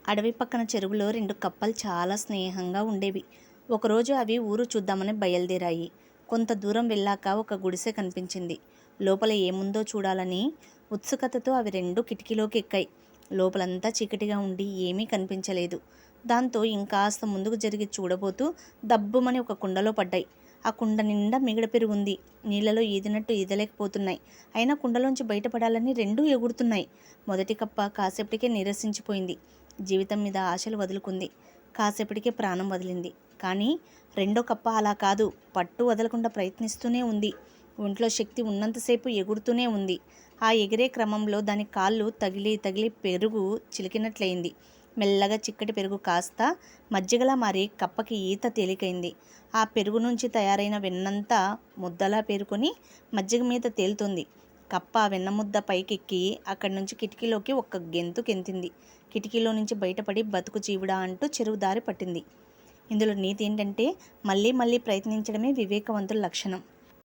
అడవి పక్కన చెరువులో 2 కప్పలు చాలా స్నేహంగా ఉండేవి. ఒకరోజు అవి ఊరు చూద్దామని బయలుదేరాయి. కొంత దూరం వెళ్ళాక ఒక గుడిసె కనిపించింది. లోపల ఏముందో చూడాలని ఉత్సుకతతో అవి 2 కిటికీలోకి ఎక్కాయి. లోపలంతా చీకటిగా ఉండి ఏమీ కనిపించలేదు. దాంతో ఇంకాస్త ముందుకు జరిగి చూడబోతూ దబ్బుమని ఒక కుండలో పడ్డాయి. ఆ కుండ నిండా మిగడ పెరుగుంది. నీళ్లలో ఈదినట్టు ఈదలేకపోతున్నాయి. అయినా కుండలోంచి బయటపడాలని 2 ఎగురుతున్నాయి. మొదటి కప్ప కాసేపటికే నీరసించిపోయింది. జీవితం మీద ఆశలు వదులుకుంది. కాసేపటికే ప్రాణం వదిలింది. కానీ రెండో కప్ప అలా కాదు, పట్టు వదలకుండా ప్రయత్నిస్తూనే ఉంది. ఒంట్లో శక్తి ఉన్నంతసేపు ఎగురుతూనే ఉంది. ఆ ఎగిరే క్రమంలో దాని కాళ్ళు తగిలి తగిలి పెరుగు చిలికినట్లయింది. మెల్లగా చిక్కటి పెరుగు కాస్త మజ్జిగలా మారి కప్పకి ఈత తేలికైంది. ఆ పెరుగు నుంచి తయారైన వెన్నంతా ముద్దలా పేరుకొని మజ్జిగ మీద తేలుతుంది. కప్ప వెన్నముద్ద పైకెక్కి అక్కడి నుంచి కిటికీలోకి ఒక్క గెంతు గెంతింది. కిటికీలో నుంచి బయటపడి బతుకు జీవుడా అంటూ చెరువు దారి పట్టింది. ఇందులో నీతి ఏంటంటే మళ్ళీ మళ్ళీ ప్రయత్నించడమే వివేకవంతుల లక్షణం.